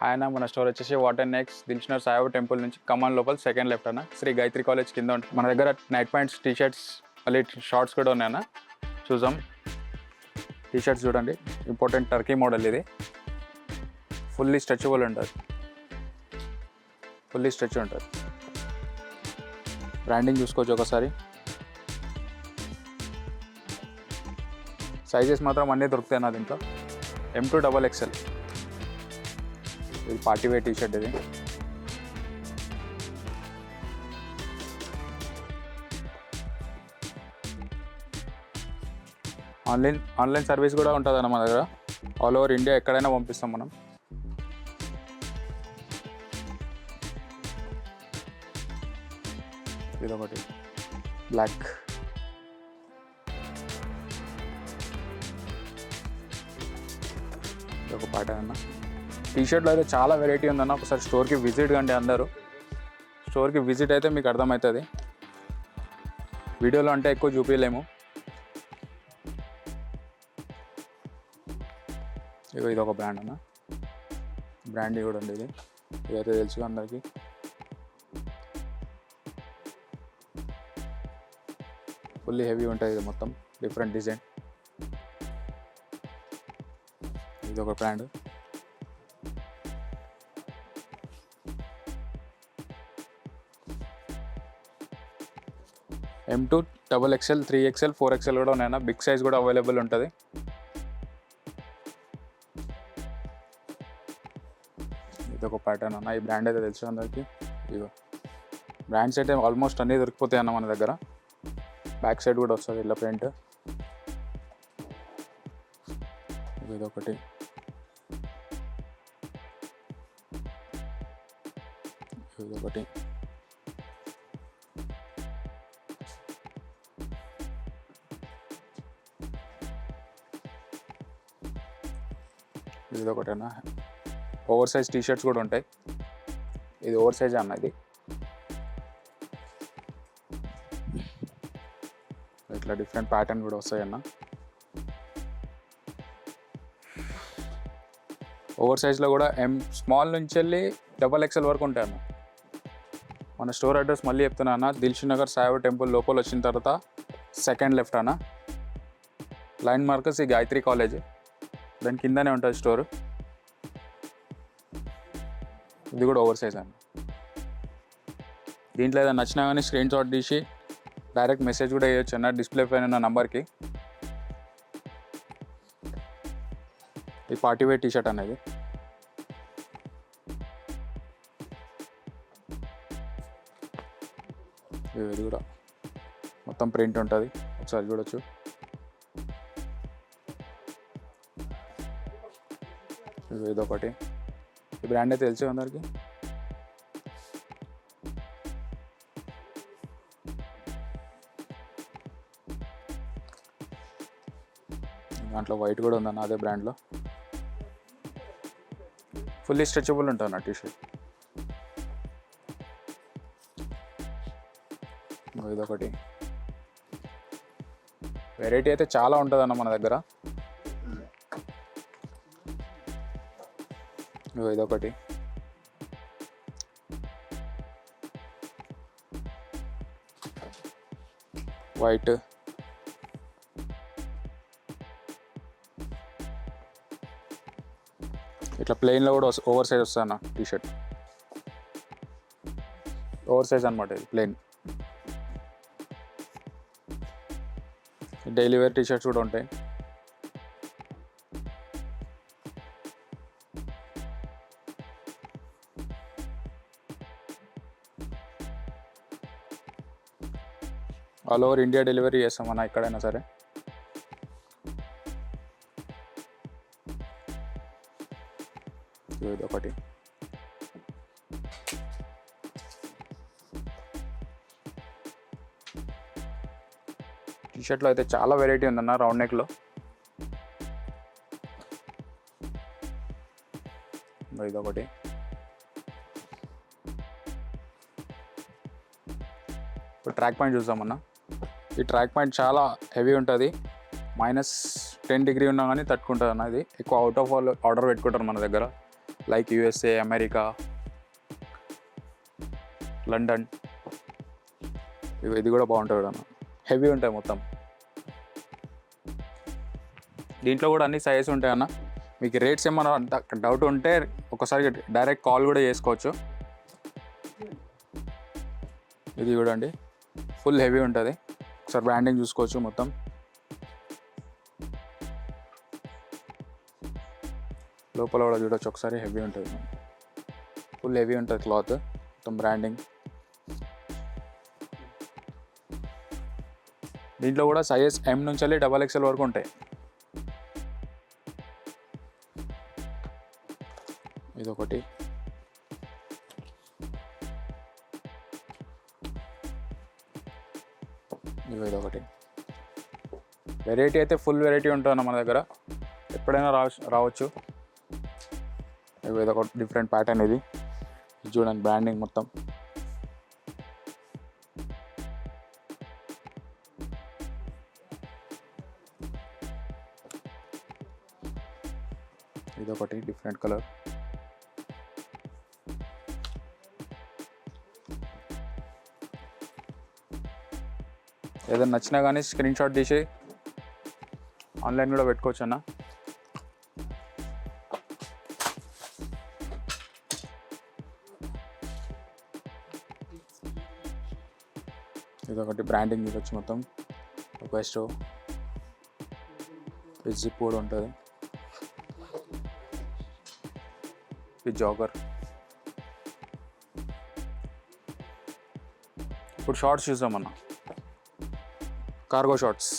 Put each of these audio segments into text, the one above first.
ఆయన మన స్టోర్ వచ్చేసి వాటర్ నెక్స్ట్ దిల్షుఖ్నగర్ సాయిబాబా టెంపుల్ నుంచి కమాన్ లోపల సెకండ్ లెఫ్ట్ అన్న శ్రీ గాయత్రి కాలేజ్ కింద ఉంటుంది. మన దగ్గర నైట్ ప్యాంట్స్ టీ-షర్ట్స్ మళ్ళీ షార్ట్స్ కూడా ఉన్నాయన్న. చూద్దాం. టీ-షర్ట్స్ చూడండి, ఇంపార్టెంట్ టర్కీ మోడల్ ఇది. ఫుల్లీ స్ట్రెచబుల్ ఉంటుంది, ఫుల్లీ స్ట్రెచ్ ఉంటుంది. బ్రాండింగ్ చూసుకోవచ్చు ఒకసారి. సైజెస్ మాత్రం అన్నీ దొరుకుతాయి అన్న దీంట్లో. M2 XXL. ఇది పార్టీ వేర్ టీ-షర్ట్. ఇది ఆన్లైన్ సర్వీస్ కూడా ఉంటుంది అన్న మన దగ్గర. ఆల్ ఓవర్ ఇండియా ఎక్కడైనా పంపిస్తాం మనం. ఇదొకటి బ్లాక్. ఇదొక ప్యాటర్న్ అన్న. టీ-షర్ట్లో అయితే చాలా వెరైటీ ఉందన్న. ఒకసారి స్టోర్కి విజిట్ కండి అందరూ. స్టోర్కి విజిట్ అయితే మీకు అర్థమవుతుంది. వీడియోలో అంటే ఎక్కువ చూపించలేము. ఇది ఒక బ్రాండ్ అన్న. బ్రాండ్ కూడా ఉంది. ఇది ఇదైతే తెలుసు అందరికీ. ఫుల్లీ హెవీ ఉంటుంది. ఇది మొత్తం డిఫరెంట్ డిజైన్. ఇది ఒక brand. M2 XXL, 3XL, 4XL కూడా ఉన్నాయన్న. బిగ్ సైజ్ కూడా అవైలబుల్ ఉంటుంది. ఇది ఒక ప్యాటర్న్ అన్న. ఈ బ్రాండ్ అయితే తెలుసు అందరికీ. ఇదిగో బ్రాండ్స్ అయితే ఆల్మోస్ట్ అన్నీ దొరికిపోతాయి అన్న మన దగ్గర. బ్యాక్ సైడ్ కూడా వస్తుంది ఇలా ప్రింట్. ఇదొకటి. ఇదొకటి. ఇదొకటేనా. ఓవర్ సైజ్ టీ-షర్ట్స్ కూడా ఉంటాయి. ఇది ఓవర్ సైజ్ అన్న. ఇది ఇట్లా డిఫరెంట్ ప్యాటర్న్ కూడా వస్తాయన్న. ఓవర్ సైజ్లో కూడా స్మాల్ నుంచి వెళ్ళి XXL వరకు ఉంటాయి అన్న. మన స్టోర్ అడ్రస్ మళ్ళీ చెప్తున్నా అన్న. దిల్షుఖ్నగర్ సాయిబాబా టెంపుల్ లోపల వచ్చిన తర్వాత సెకండ్ లెఫ్ట్ అన్న. లైన్ మార్కర్స్ ఈ గాయత్రి కాలేజ్, దాని కిందనే ఉంటుంది స్టోర్. ఇది కూడా ఓవర్ సైజ్ అన్న. దీంట్లో ఏదైనా నచ్చినా కానీ స్క్రీన్ షాట్ తీసి డైరెక్ట్ మెసేజ్ కూడా వేయచ్చు అన్న డిస్ప్లే పైన ఉన్న నంబర్కి. ఈ పార్టీ వేర్ టీ-షర్ట్ అనేది. ఇది కూడా మొత్తం ప్రింట్ ఉంటుంది, ఒకసారి చూడొచ్చు. ఇదొకటి. ఈ బ్రాండ్ అయితే తెలుసు అందరికి. దాంట్లో వైట్ కూడా ఉందన్న, అదే బ్రాండ్లో. ఫుల్లీ స్ట్రెచబుల్ ఉంటుంది అన్న టీ-షర్ట్. ఇదొకటి. వెరైటీ అయితే చాలా ఉంటుందన్న మన దగ్గర. ఇదొకటి. వైట్. ఇట్లా ప్లెయిన్లో కూడా ఓవర్ సైజ్ వస్తుంది అన్న టీ-షర్ట్. ఓవర్ సైజ్ అనమాట ఇది, ప్లెయిన్. డైలీ వేర్ టీ-షర్ట్స్ కూడా ఉంటాయి. ఆల్ ఓవర్ ఇండియా డెలివరీ చేస్తామన్నా, ఎక్కడైనా సరే. ఇదొకటి. టీషర్ట్లో అయితే చాలా వెరైటీ ఉందన్న రౌండ్ నెక్లో. ఇదొకటి. ఇప్పుడు ట్రాక్ పాయింట్ చూద్దామన్నా. ఈ ట్రాక్ పాయింట్ చాలా హెవీ ఉంటుంది, -10 డిగ్రీ ఉన్నా కానీ తట్టుకుంటుంది అన్న. ఇది ఎక్కువ అవుట్ ఆఫ్ ఆర్డర్ పెట్టుకుంటారు మన దగ్గర. Like USA, America, London. ఇది కూడా బాగుంటుంది అన్న, హెవీ ఉంటాయి మొత్తం. దీంట్లో కూడా అన్ని సైజెస్ ఉంటాయి అన్న. మీకు రేట్స్ ఏమన్నా డౌట్ ఉంటే ఒకసారి డైరెక్ట్ కాల్ కూడా చేసుకోవచ్చు. ఇది చూడండి, ఫుల్ హెవీ ఉంటుంది. ఒకసారి బ్రాండింగ్ చూసుకోవచ్చు మొత్తం. లోపల కూడా చూడవచ్చు ఒకసారి, హెవీ ఉంటుంది, ఫుల్ హెవీ ఉంటుంది క్లాత్ మొత్తం బ్రాండింగ్. దీంట్లో కూడా సైజ్ M నుంచి వెళ్ళి XXL వరకు ఉంటాయి. ఇదొకటి, ఇదొకటి. వెరైటీ అయితే ఫుల్ వెరైటీ ఉంటుంది మన దగ్గర, ఎప్పుడైనా రావచ్చు. ఇదొక డిఫరెంట్ ప్యాటర్న్. ఇది చూడండి, బ్రాండింగ్ మొత్తం. ఇదొకటి డిఫరెంట్ కలర్. ఏదైనా నచ్చినా కానీ స్క్రీన్ షాట్ తీసి ఆన్లైన్ కూడా పెట్టుకోవచ్చు అన్న. ఇదొకటి బ్రాండింగ్ చూడొచ్చు మొత్తం. వెస్ట్ జిప్ కూడా ఉంటుంది. ఇది జాగర్. ఇప్పుడు షార్ట్స్ చూసామన్న, కార్గో షార్ట్స్.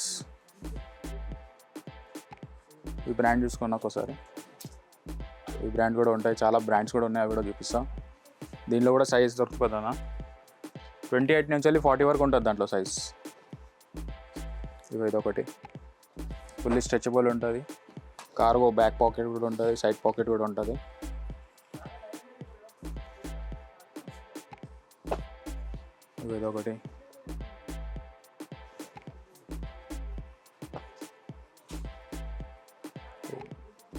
ఈ బ్రాండ్ చూసుకున్నా ఒకసారి. ఈ బ్రాండ్ కూడా ఉంటాయి, చాలా బ్రాండ్స్ కూడా ఉన్నాయి, అవి కూడా చూపిస్తాం. దీనిలో కూడా సైజ్ దొరుకుతుంది అన్న. 28 నుంచి వెళ్ళి 40 వరకు ఉంటుంది దాంట్లో సైజ్. ఇదొకటి ఫుల్లీ స్ట్రెచబుల్ ఉంటుంది. కార్గో బ్యాక్ పాకెట్ కూడా ఉంటుంది, సైడ్ పాకెట్ కూడా ఉంటుంది. ఇదొకటి.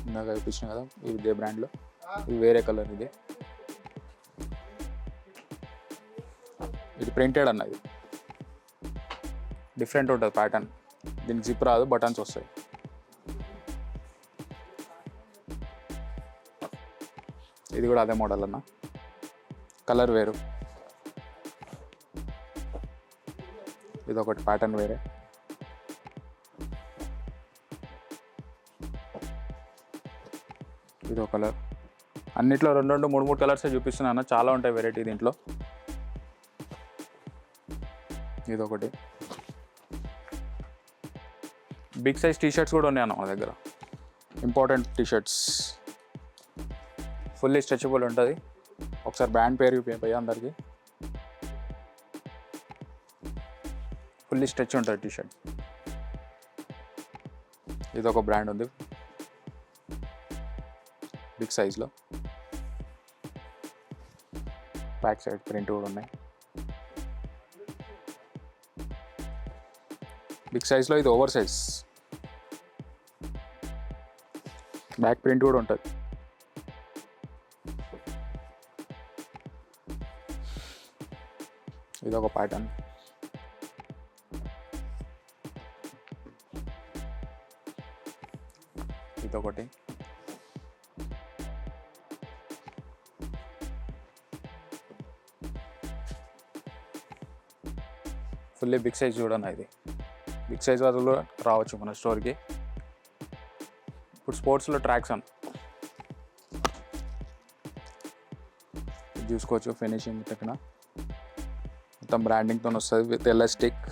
ఇందాక చూపించిన కదా, ఇదే బ్రాండ్లో. ఇది వేరే కలర్. ఇది ప్రింటెడ్ అన్న. ఇది డిఫరెంట్ ఉంటుంది ప్యాటర్న్. దీనికి జిప్ రాదు, బటన్స్ వస్తాయి. ఇది కూడా అదే మోడల్ అన్న, కలర్ వేరు. ఇది ఒకటి ప్యాటర్న్ వేరే. ఇదో కలర్. అన్నిట్లో 2, 3 కలర్సే చూపిస్తున్నాను, చాలా ఉంటాయి వెరైటీ దీంట్లో. ఇదొకటి. బిగ్ సైజ్ టీషర్ట్స్ కూడా ఉన్నాయి అన్న మన దగ్గర, ఇంపార్టెంట్ టీషర్ట్స్. ఫుల్లీ స్ట్రెచబుల్ ఉంటుంది. ఒకసారి బ్రాండ్ పేరు చూపించా అందరికి. ఫుల్లీ స్ట్రెచ్ ఉంటుంది టీషర్ట్. ఇదొక బ్రాండ్ ఉంది బిగ్ సైజ్లో. బ్యాక్ సైడ్ ప్రింట్ కూడా ఉన్నాయి. బిగ్ సైజ్లో ఇది ఓవర్ సైజ్. బ్యాక్ ప్రింట్ కూడా ఉంటుంది. ఇదొక ప్యాటర్న్. ఇదొకటి. ఫుల్లీ బిగ్ సైజ్ చూడన్నా. ఇది బిగ్ సైజ్ వాళ్ళు రావచ్చు మన స్టోర్కి. ఇప్పుడు స్పోర్ట్స్లో ట్రాక్స్ అన్న చూసుకోవచ్చు. ఫినిషింగ్ తగిన మొత్తం బ్రాండింగ్తో వస్తుంది విత్ ఎలాస్టిక్.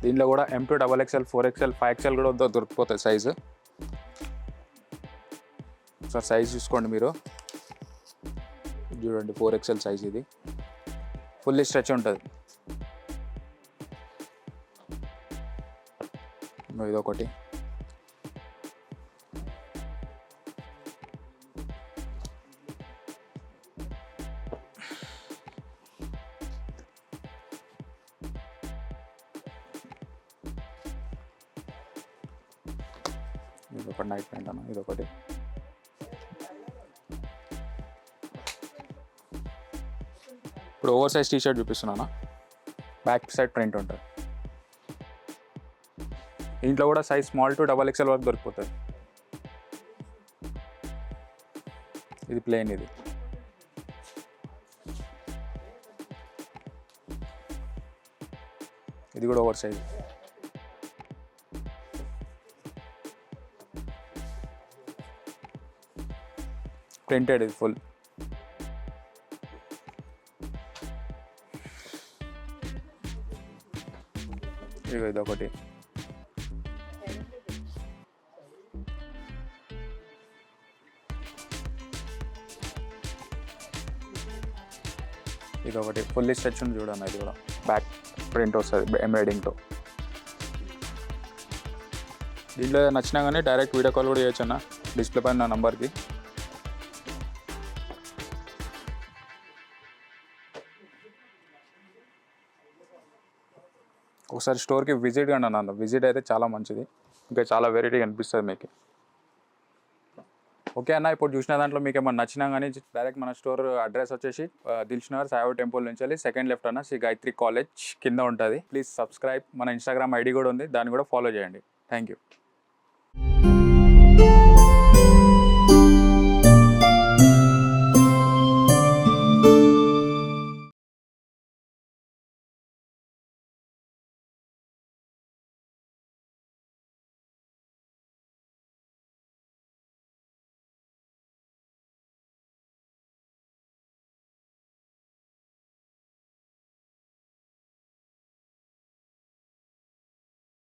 దీంట్లో కూడా M to XXL, 4XL, 5XL కూడా దొరికిపోతుంది సైజు. ఒకసారి సైజ్ చూసుకోండి మీరు. చూడండి 4XL సైజ్. ఇది ఫుల్లీ స్ట్రెచ్ ఉంటుంది. ఇదొకటి. ఇదొకటి నైట్ ప్యాంట్ అన్న. ఇదొకటి. ఇప్పుడు ఓవర్ సైజ్ టీషర్ట్ చూపిస్తున్నానా, బ్యాక్ సైడ్ ప్రింట్ ఉంటుంది. దీంట్లో కూడా సైజ్ స్మాల్ టు XXL వరకు దొరికిపోతుంది. ఇది ప్లెయిన్, ఇది ఇది కూడా ఓవర్ సైజ్. ప్రింటెడ్, ఇది ఫుల్. ఇది ఒకటి. ఇది ఒకటి ఫుల్లీ స్ట్రెచ్ ఉంది చూడండి. ఇది కూడా బ్యాక్ ప్రింట్ వస్తుంది ఎంబ్రాయిడింగ్తో. దీంట్లో నచ్చినా కానీ డైరెక్ట్ వీడియో కాల్ కూడా చేయొచ్చు అన్న, డిస్ప్లే పైన నా నంబర్కి. ఒకసారి స్టోర్కి విజిట్ కండి అన్న, విజిట్ అయితే చాలా మంచిది, ఇంకా చాలా వెరైటీ కనిపిస్తుంది మీకు. ఓకే అన్న, ఇప్పుడు చూసిన దాంట్లో మీకు ఏమన్నా నచ్చినా కానీ డైరెక్ట్ మన స్టోర్ అడ్రస్ వచ్చేసి దిల్షుక్ సాయిబాబా టెంపుల్ నుంచి వెళ్ళి సెకండ్ లెఫ్ట్ అన్న శ్రీ గాయత్రి కాలేజ్ కింద ఉంటుంది. Please subscribe. మన ఇన్స్టాగ్రామ్ ఐడి కూడా ఉంది, దాన్ని కూడా ఫాలో చేయండి. Thank you.